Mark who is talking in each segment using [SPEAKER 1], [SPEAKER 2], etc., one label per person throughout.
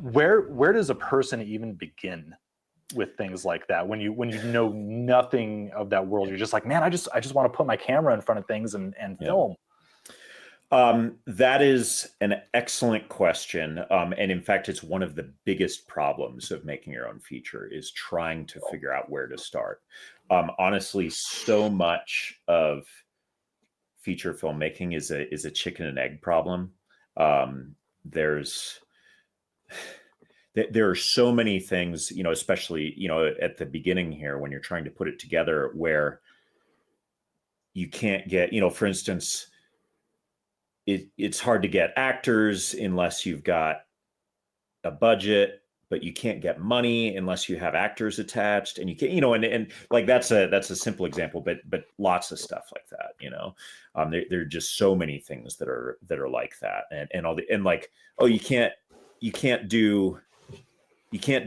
[SPEAKER 1] Where does a person even begin with things like that when you know nothing of that world? You're just like, man, I just want to put my camera in front of things and
[SPEAKER 2] Yeah.
[SPEAKER 1] film.
[SPEAKER 2] That is an excellent question. And in fact, it's one of the biggest problems of making your own feature is trying to figure out where to start. Honestly, so much of feature filmmaking is a chicken and egg problem. There's there are so many things, especially, at the beginning here when you're trying to put it together where you can't get, for instance, it's hard to get actors unless you've got a budget, but you can't get money unless you have actors attached, and you can't, and like that's a simple example, but lots of stuff like that, there are just so many things that are like that, and like, oh, you can't do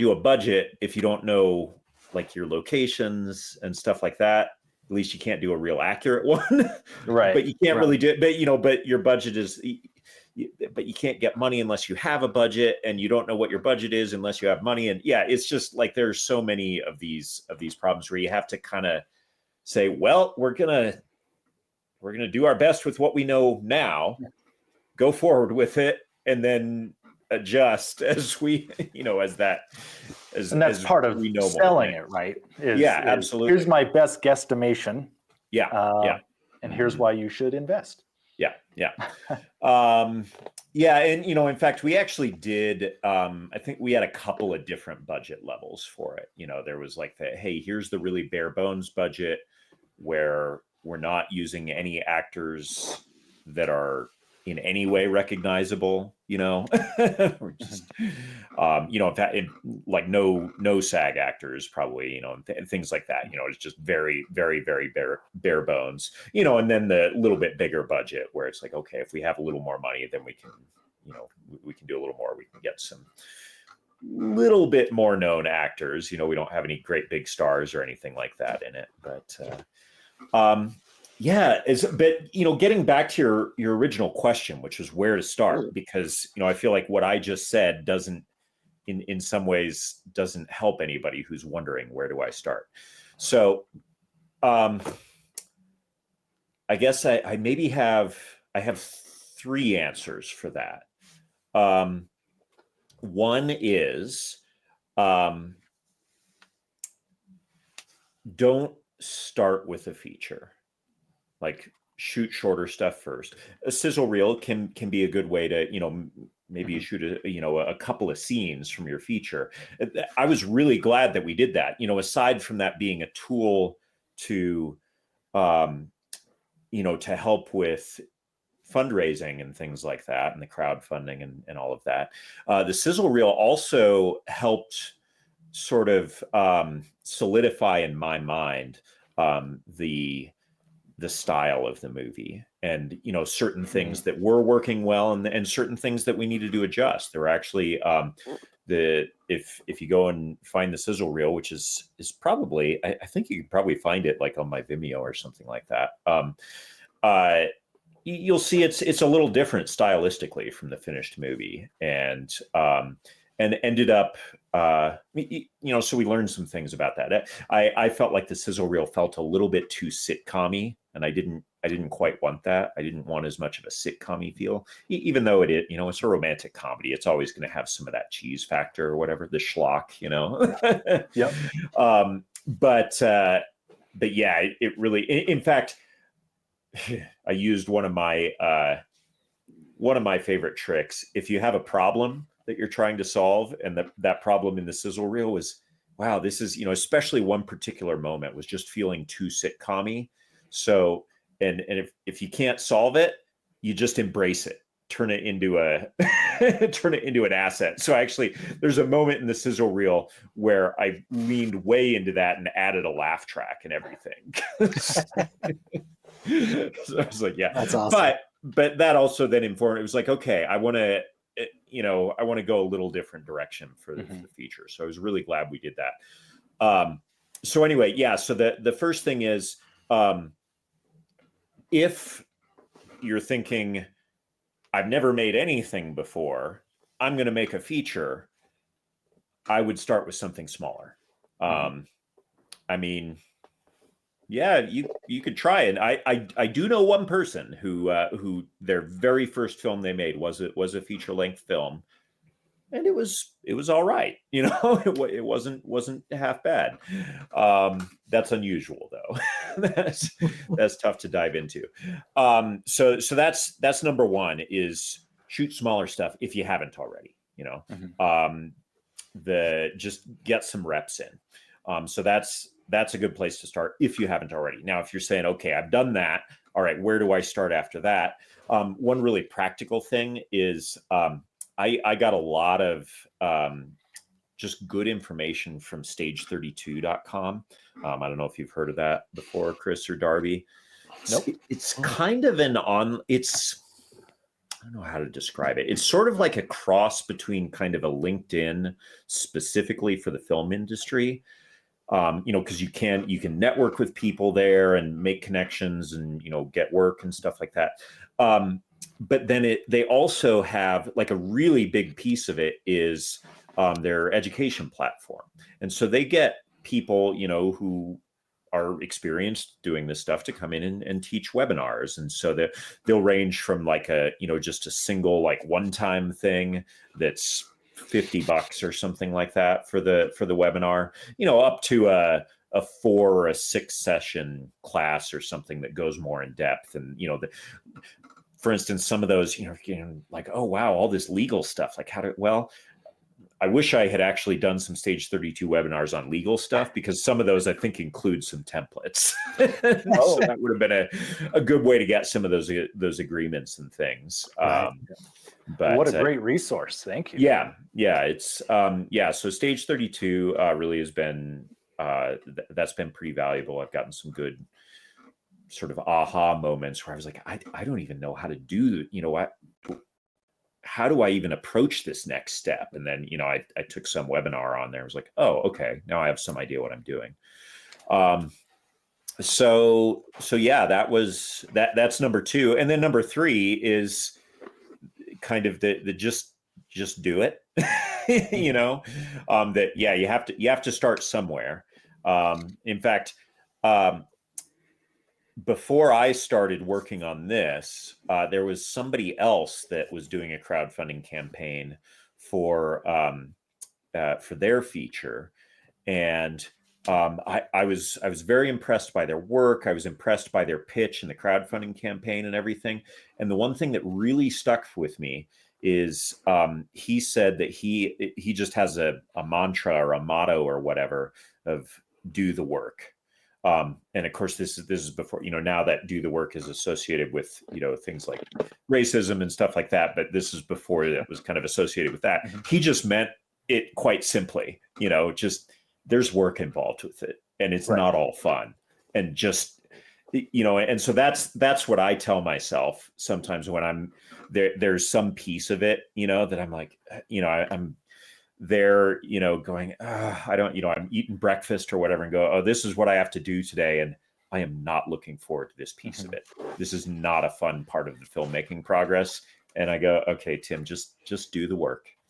[SPEAKER 2] a budget if you don't know like your locations and stuff like that. At least you can't do a real accurate one,
[SPEAKER 1] Right?
[SPEAKER 2] But you can't really do it. But your budget is, but you can't get money unless you have a budget, and you don't know what your budget is unless you have money. And yeah, it's just like there's so many of these problems where you have to kind of say, well, we're gonna do our best with what we know now, go forward with it, and then adjust as we,
[SPEAKER 1] and that's part of selling it, right?
[SPEAKER 2] Absolutely.
[SPEAKER 1] Here's my best guesstimation.
[SPEAKER 2] Yeah.
[SPEAKER 1] And here's why you should invest.
[SPEAKER 2] Yeah. Yeah. And, in fact, we actually did, I think we had a couple of different budget levels for it. There was like hey, here's the really bare bones budget where we're not using any actors that are in any way recognizable, or just, in fact, like no SAG actors probably, and things like that, it's just very, very, very bare bones, and then the little bit bigger budget where it's like, okay, if we have a little more money, then we can, we can do a little more. We can get some little bit more known actors, we don't have any great big stars or anything like that in it, but, yeah, but getting back to your original question, which was where to start, because I feel like what I just said doesn't, in some ways, doesn't help anybody who's wondering where do I start. So, I guess I maybe have three answers for that. One is, don't start with a feature. Like, shoot shorter stuff first. A sizzle reel can be a good way to, maybe you shoot a couple of scenes from your feature. I was really glad that we did that, aside from that being a tool to, to help with fundraising and things like that, and the crowdfunding and all of that. The sizzle reel also helped sort of solidify in my mind the style of the movie, and certain things that were working well, and certain things that we needed to adjust. There were actually if you go and find the sizzle reel, which is probably, I think you can probably find it like on my Vimeo or something like that. You'll see it's a little different stylistically from the finished movie, and ended up, so we learned some things about that. I felt like the sizzle reel felt a little bit too sitcom-y, and I didn't quite want that. I didn't want as much of a sitcom-y feel, even though it's a romantic comedy. It's always going to have some of that cheese factor or whatever, the schlock,
[SPEAKER 1] Yep.
[SPEAKER 2] But yeah, it really, in fact, I used one of my favorite tricks. If you have a problem that you're trying to solve, and that problem in the sizzle reel was, wow, this is, especially one particular moment was just feeling too sitcom-y. So, and if you can't solve it, you just embrace it, turn it into an asset. So actually, there's a moment in the sizzle reel where I leaned way into that and added a laugh track and everything. So I was like, yeah,
[SPEAKER 1] that's awesome.
[SPEAKER 2] But that also then informed, it was like, okay, I want to go a little different direction for the feature. So I was really glad we did that. So anyway, yeah. So the first thing is, if you're thinking, I've never made anything before, I'm going to make a feature, I would start with something smaller.
[SPEAKER 1] Mhm.
[SPEAKER 2] I mean, yeah, you could try it. I do know one person who their very first film they made was a feature length film, and it was all right. You know, it wasn't half bad. That's unusual though. That's tough to dive into. So that's number one, is shoot smaller stuff if you haven't already. You know,
[SPEAKER 1] Mhm.
[SPEAKER 2] the just get some reps in. So that's a good place to start if you haven't already. Now, if you're saying, okay, I've done that, all right, where do I start after that? One really practical thing is I got a lot of just good information from stage32.com. I don't know if you've heard of that before, Chris or Darby.
[SPEAKER 1] Nope.
[SPEAKER 2] It's kind of I don't know how to describe it. It's sort of like a cross between kind of a LinkedIn specifically for the film industry. You know, because you can network with people there and make connections and, you know, get work and stuff like that. But then they also have, like, a really big piece of it is their education platform. And so they get people, you know, who are experienced doing this stuff to come in and teach webinars. And so they'll range from like just a single, like, one-time thing that's $50 or something like that for the webinar, you know, up to a 4 or a 6 session class or something that goes more in depth. And, you know, for instance, some of those, you know, like, oh wow, all this legal stuff, like I wish I had actually done some Stage 32 webinars on legal stuff, because some of those I think include some templates.
[SPEAKER 1] Oh,
[SPEAKER 2] So that would have been a good way to get some of those agreements and things.
[SPEAKER 1] right.
[SPEAKER 2] But
[SPEAKER 1] What a great resource. Thank you.
[SPEAKER 2] yeah, it's So Stage 32 really has been that's been pretty valuable. I've gotten some good sort of aha moments where I was like, I don't even know how to do, you know, how do I even approach this next step? And then, you know, I took some webinar on there. I was like, oh, okay, now I have some idea what I'm doing. So yeah, that's number 2. And then number 3 is kind of the just do it. You know, that, yeah, you have to start somewhere. In fact, before I started working on this, there was somebody else that was doing a crowdfunding campaign for their feature, and I was very impressed by their work. I was impressed by their pitch and the crowdfunding campaign and everything. And the one thing that really stuck with me is he said that he just has a mantra or a motto or whatever of do the work. And of course, this is before, you know, now that do the work is associated with, you know, things like racism and stuff like that. But this is before that was kind of associated with that.
[SPEAKER 1] Mhm.
[SPEAKER 2] He just meant it quite simply, you know, just there's work involved with it, and it's
[SPEAKER 1] Right.
[SPEAKER 2] not all fun. And just, you know, and so that's what I tell myself sometimes when I'm there. There's some piece of it, you know, that I'm like, you know, I'm there, you know, going, I don't, you know, I'm eating breakfast or whatever and go, oh, this is what I have to do today. And I am not looking forward to this piece of it. This is not a fun part of the filmmaking progress. And I go, okay, Tim, just do the work.